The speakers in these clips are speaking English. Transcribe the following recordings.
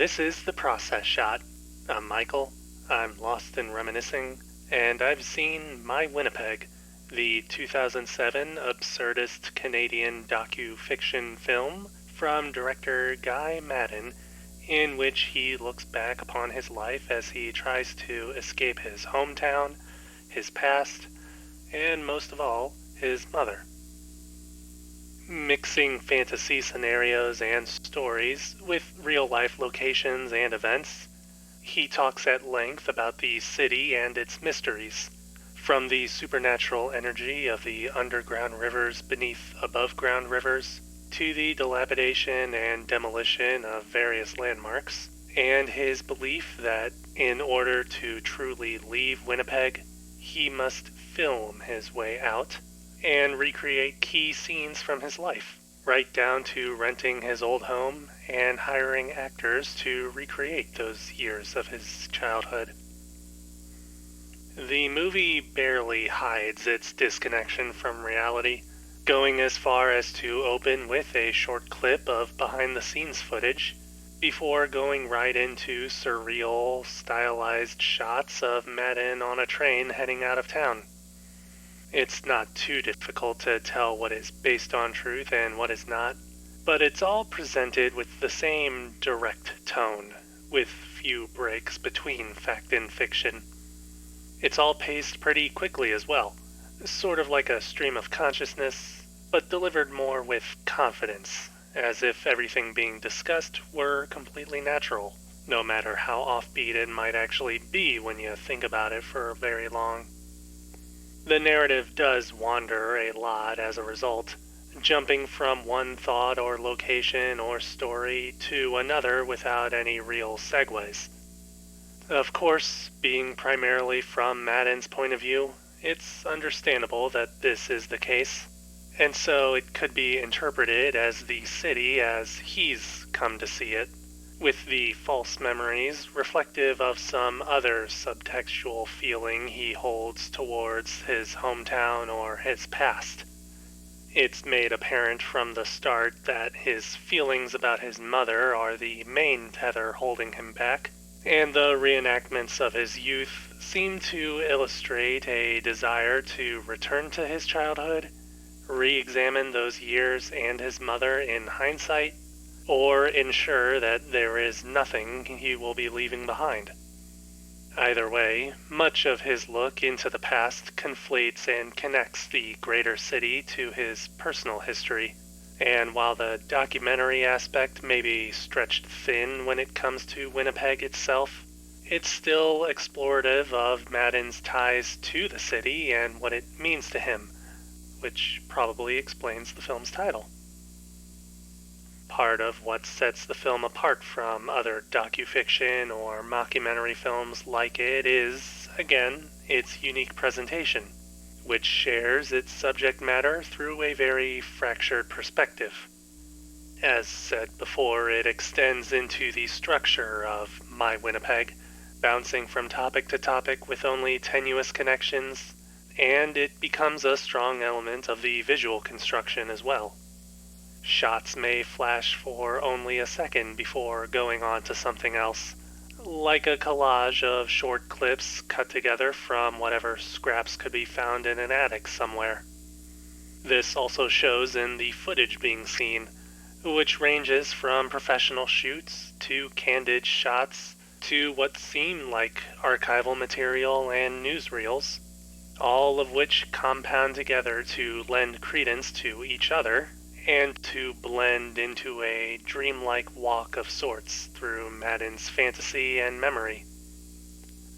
This is The Process Shot. I'm Michael, I'm lost in reminiscing, and I've seen My Winnipeg, the 2007 absurdist Canadian docu-fiction film from director Guy Maddin, in which he looks back upon his life as he tries to escape his hometown, his past, and most of all, his mother. Mixing fantasy scenarios and stories with real-life locations and events, he talks at length about the city and its mysteries, from the supernatural energy of the underground rivers beneath above-ground rivers, to the dilapidation and demolition of various landmarks, and his belief that in order to truly leave Winnipeg, he must film his way out and recreate key scenes from his life, right down to renting his old home and hiring actors to recreate those years of his childhood. The movie barely hides its disconnection from reality, going as far as to open with a short clip of behind-the-scenes footage, before going right into surreal, stylized shots of Maddin on a train heading out of town. It's not too difficult to tell what is based on truth and what is not, but it's all presented with the same direct tone, with few breaks between fact and fiction. It's all paced pretty quickly as well, sort of like a stream of consciousness, but delivered more with confidence, as if everything being discussed were completely natural, no matter how offbeat it might actually be when you think about it for very long. The narrative does wander a lot as a result, jumping from one thought or location or story to another without any real segues. Of course, being primarily from Maddin's point of view, it's understandable that this is the case, and so it could be interpreted as the city as he's come to see it, with the false memories reflective of some other subtextual feeling he holds towards his hometown or his past. It's made apparent from the start that his feelings about his mother are the main tether holding him back, and the reenactments of his youth seem to illustrate a desire to return to his childhood, re-examine those years and his mother in hindsight, or ensure that there is nothing he will be leaving behind. Either way, much of his look into the past conflates and connects the greater city to his personal history, and while the documentary aspect may be stretched thin when it comes to Winnipeg itself, it's still explorative of Maddin's ties to the city and what it means to him, which probably explains the film's title. Part of what sets the film apart from other docufiction or mockumentary films like it is, again, its unique presentation, which shares its subject matter through a very fractured perspective. As said before, it extends into the structure of My Winnipeg, bouncing from topic to topic with only tenuous connections, and it becomes a strong element of the visual construction as well. Shots may flash for only a second before going on to something else, like a collage of short clips cut together from whatever scraps could be found in an attic somewhere. This also shows in the footage being seen, which ranges from professional shoots to candid shots to what seem like archival material and newsreels, all of which compound together to lend credence to each other and to blend into a dreamlike walk of sorts through Maddin's fantasy and memory.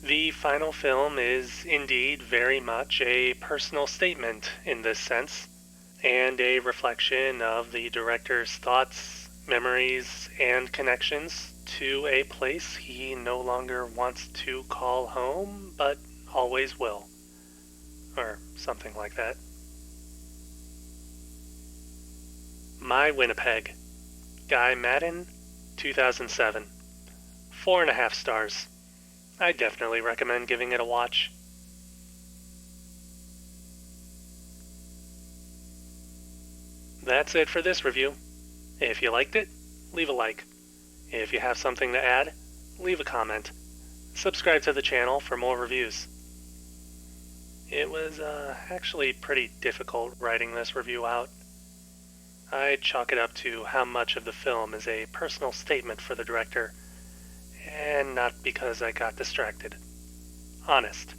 The final film is indeed very much a personal statement in this sense, and a reflection of the director's thoughts, memories, and connections to a place he no longer wants to call home, but always will. Or something like that. My Winnipeg, Guy Maddin, 2007. 4.5 stars. I definitely recommend giving it a watch. That's it for this review. If you liked it, leave a like. If you have something to add, leave a comment. Subscribe to the channel for more reviews. It was actually pretty difficult writing this review out. I chalk it up to how much of the film is a personal statement for the director, and not because I got distracted. Honest.